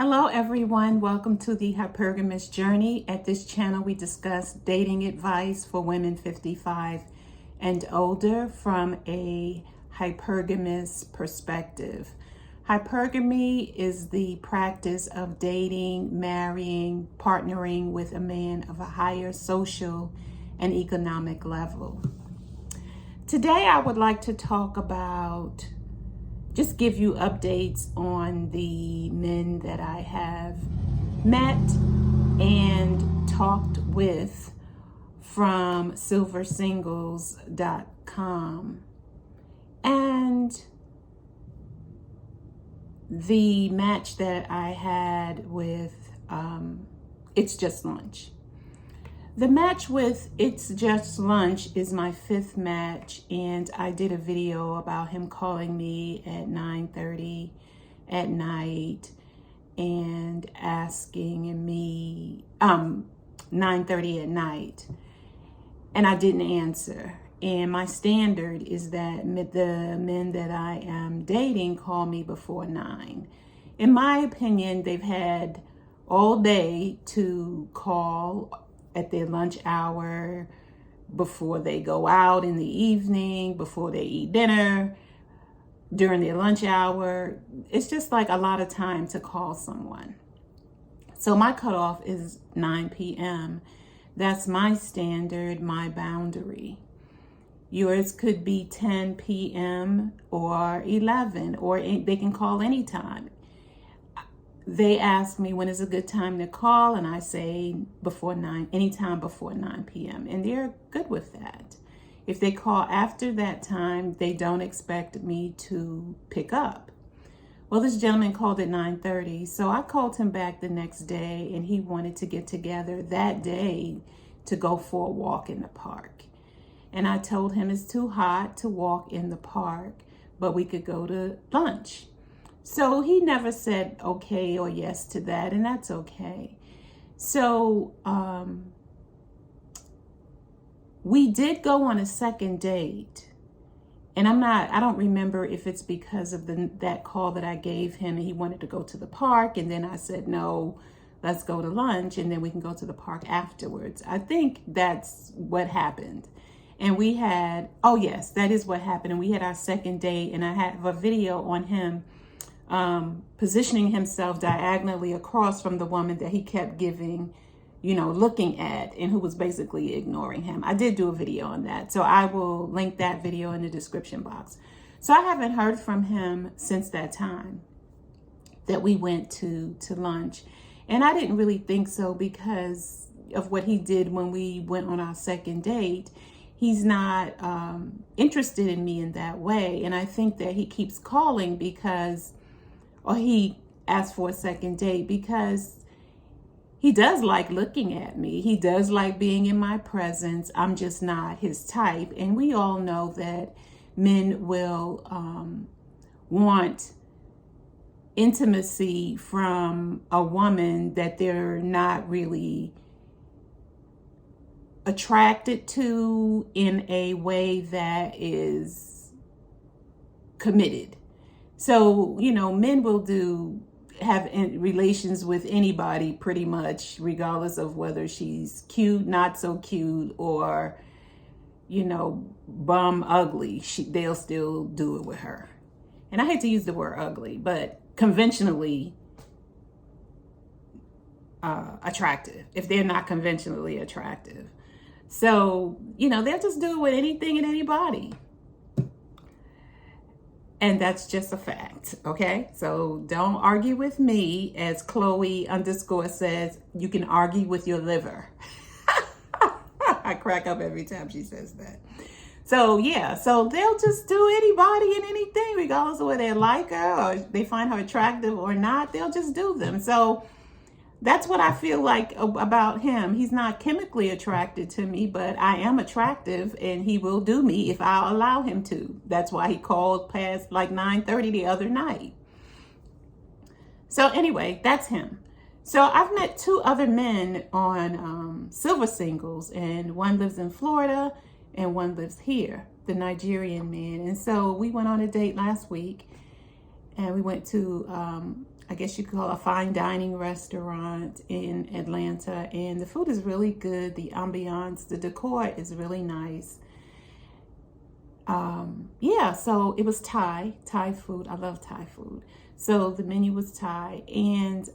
Hello everyone, welcome to the Hypergamous Journey. At this channel we discuss dating advice for women 55 and older from a hypergamous perspective. Hypergamy is the practice of dating, marrying, partnering with a man of a higher social and economic level. Today I would like to talk about just give you updates on the men that I have met and talked with from silversingles.com. And the match that I had with It's Just Lunch. The match with It's Just Lunch is my fifth match, and I did a video about him calling me at 9:30 at night and asking me 9:30 at night, and I didn't answer. And my standard is that the men that I am dating call me before 9. In my opinion, they've had all day to call at their lunch hour, before they go out in the evening, before they eat dinner, during their lunch hour. It's just like a lot of time to call someone. So my cutoff is 9 p.m. That's my standard, my boundary. Yours could be 10 p.m. or 11, or they can call anytime. They ask me when is a good time to call, and I say before 9, anytime before 9 p.m. And they're good with that. If they call after that time, they don't expect me to pick up. Well, this gentleman called at 9:30, so I called him back the next day, and he wanted to get together that day to go for a walk in the park. And I told him it's too hot to walk in the park, but we could go to lunch. So he never said okay or yes to that, and that's okay. So we did go on a second date, and I don't remember if it's because of that call that I gave him and he wanted to go to the park, and then I said, no, let's go to lunch and then we can go to the park afterwards. I think that's what happened. And we had, oh yes, that is what happened. And we had our second date, and I have a video on him positioning himself diagonally across from the woman that he kept giving, looking at, and who was basically ignoring him. I did do a video on that, so I will link that video in the description box. So I haven't heard from him since that time that we went to lunch. And I didn't really think so because of what he did when we went on our second date. He's not interested in me in that way. And I think that he keeps calling or he asked for a second date because he does like looking at me. He does like being in my presence. I'm just not his type. And we all know that men will want intimacy from a woman that they're not really attracted to in a way that is committed. So, men will have relations with anybody pretty much, regardless of whether she's cute, not so cute, or, bum ugly. They'll still do it with her. And I hate to use the word ugly, but conventionally attractive, if they're not conventionally attractive. So, they'll just do it with anything and anybody. And that's just a fact, okay? So don't argue with me. As Chloe _ says, you can argue with your liver. I crack up every time she says that. So yeah, so they'll just do anybody and anything, regardless of whether they like her or they find her attractive or not. They'll just do them. So that's what I feel like about him. He's not chemically attracted to me, but I am attractive, and he will do me if I'll allow him to. That's why he called past like 9:30 the other night. So anyway, that's him. So I've met 2 other men on Silver Singles, and one lives in Florida and one lives here, the Nigerian man. And so we went on a date last week, and we went to I guess you could call it a fine dining restaurant in Atlanta. And the food is really good. The ambiance, the decor is really nice. Yeah, so it was Thai food. I love Thai food. So the menu was Thai, and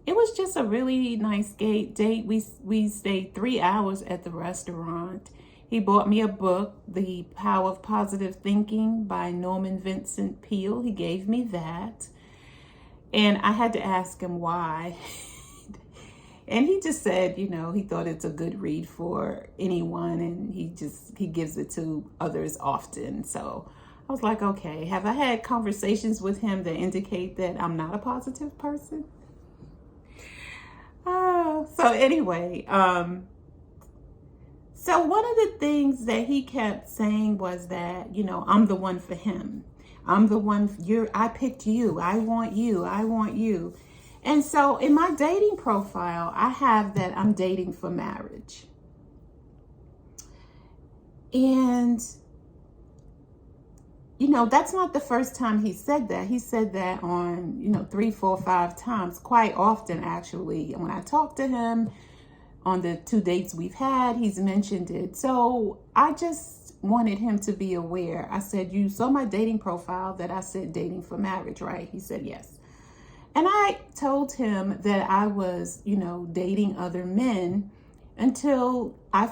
it was just a really nice date. We stayed 3 hours at the restaurant. He bought me a book, The Power of Positive Thinking by Norman Vincent Peale. He gave me that. And I had to ask him why. And he just said, you know, he thought it's a good read for anyone, and he gives it to others often. So I was like, okay, have I had conversations with him that indicate that I'm not a positive person? So anyway, so one of the things that he kept saying was that, you know, I'm the one for him. I'm the one, I picked you. I want you. I want you. And so in my dating profile, I have that I'm dating for marriage. And, you know, that's not the first time he said that. He said that on, you know, 3, 4, 5 times, quite often, actually. When I talk to him on the 2 dates we've had, he's mentioned it. So I just wanted him to be aware. I said, you saw my dating profile that I said dating for marriage, right? He said, yes. And I told him that I was, you know, dating other men until I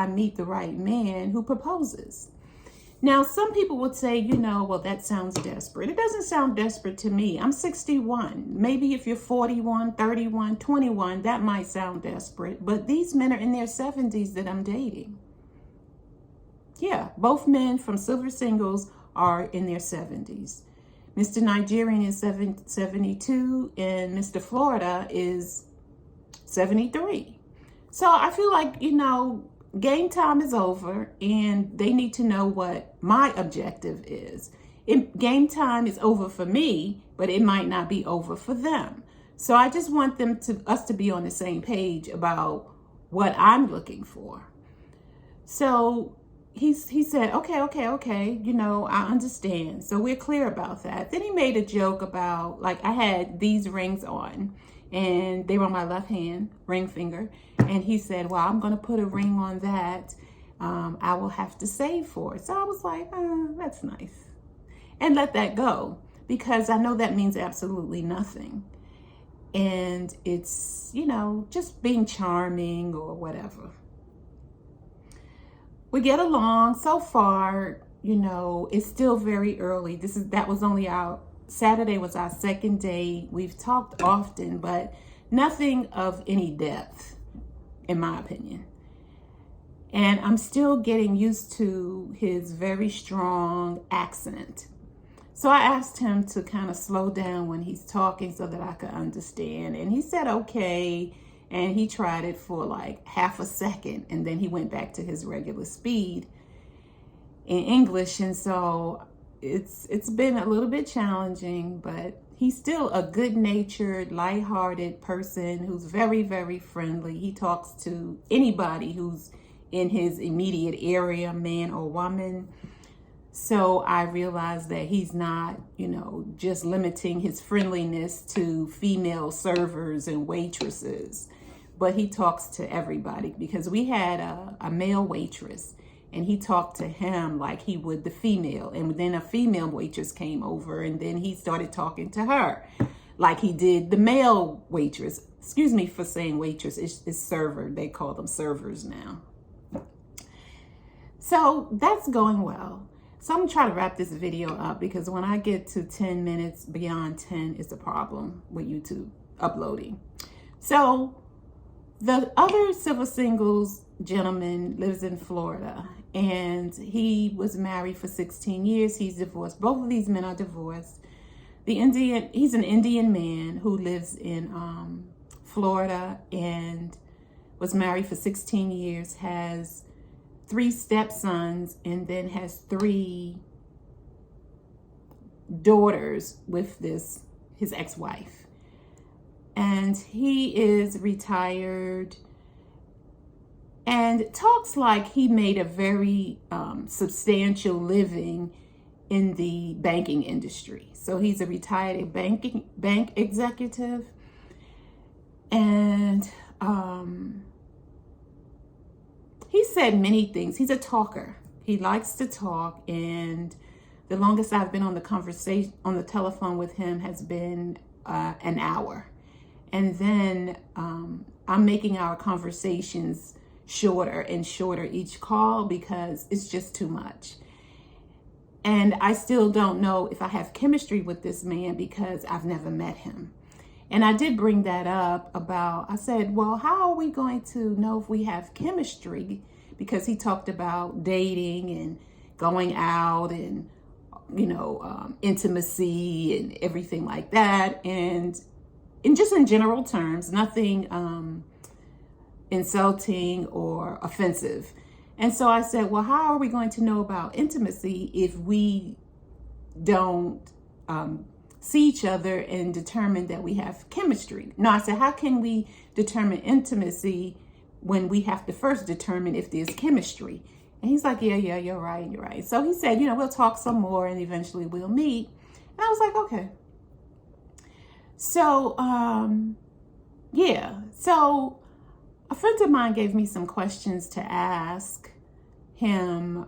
meet the right man who proposes. Now, some people would say, you know, well, that sounds desperate. It doesn't sound desperate to me. I'm 61. Maybe if you're 41, 31, 21, that might sound desperate. But these men are in their 70s that I'm dating. Yeah, both men from Silver Singles are in their 70s. Mr. Nigerian is 72 and Mr. Florida is 73. So I feel like, you know, game time is over and they need to know what my objective is. Game time is over for me, but it might not be over for them. So I just want us to be on the same page about what I'm looking for. So he said, okay, you know, I understand. So we're clear about that. Then he made a joke about, like, I had these rings on and they were on my left hand, ring finger. And he said, well, I'm going to put a ring on that. I will have to save for it. So I was like, that's nice. And let that go, because I know that means absolutely nothing. And it's, you know, just being charming or whatever. We get along so far, you know, it's still very early. Saturday was our second date. We've talked often, but nothing of any depth, in my opinion. And I'm still getting used to his very strong accent. So I asked him to kind of slow down when he's talking so that I could understand. And he said, okay. And he tried it for like half a second, and then he went back to his regular speed in English. And so it's been a little bit challenging, but he's still a good-natured, lighthearted person who's very, very friendly. He talks to anybody who's in his immediate area, man or woman. So I realized that he's not, you know, just limiting his friendliness to female servers and waitresses, but he talks to everybody, because we had a male waitress and he talked to him like he would the female. And then a female waitress came over and then he started talking to her like he did the male waitress. Excuse me for saying waitress, it's server. They call them servers now. So that's going well. So I'm gonna try to wrap this video up, because when I get to 10 minutes, beyond 10 is a problem with YouTube uploading. So the other Silver Singles gentleman lives in Florida, and he was married for 16 years. He's divorced. Both of these men are divorced. He's an Indian man who lives in Florida and was married for 16 years, has 3 stepsons, and then has 3 daughters with his ex-wife. And he is retired and talks like he made a very substantial living in the banking industry. So he's a retired bank executive. And he said many things. He's a talker. He likes to talk. And the longest I've been on the telephone with him has been an hour. And then I'm making our conversations shorter and shorter each call because it's just too much. And I still don't know if I have chemistry with this man because I've never met him. And I did bring that up I said, well, how are we going to know if we have chemistry? Because he talked about dating and going out and, intimacy and everything like that. And just in general terms, nothing insulting or offensive. And so I said, well, how are we going to know about intimacy if we don't see each other and determine that we have chemistry? No, I said, how can we determine intimacy when we have to first determine if there's chemistry? And he's like, yeah, you're right. So he said, we'll talk some more and eventually we'll meet. And I was like, okay. So, So a friend of mine gave me some questions to ask him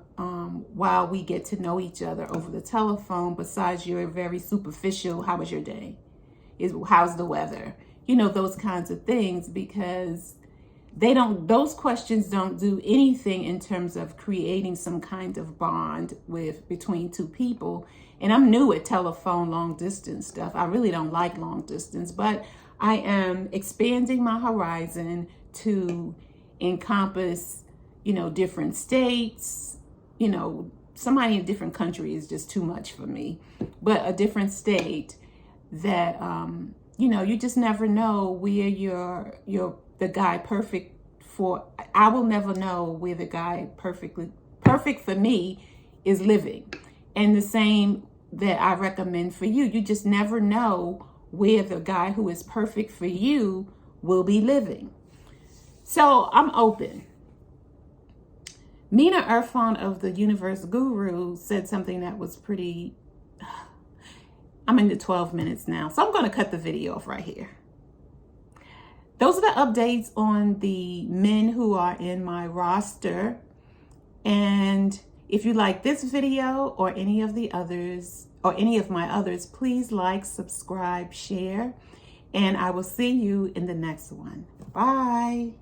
while we get to know each other over the telephone. Besides your very superficial, how was your day? How's the weather? Those kinds of things, because those questions don't do anything in terms of creating some kind of bond between two people. And I'm new at telephone long distance stuff. I really don't like long distance, but I am expanding my horizon to encompass, different states. Somebody in a different country is just too much for me, but a different state that, you just never know where the guy perfect for. I will never know where the guy perfect for me is living. And the same that I recommend for you. You just never know where the guy who is perfect for you will be living. So I'm open. Mina Irfan of the Universe Guru said something that was pretty, I'm into 12 minutes now, so I'm going to cut the video off right here. Those are the updates on the men who are in my roster. And if you like this video or any of the others, or any of my others, please like, subscribe, share, and I will see you in the next one. Bye.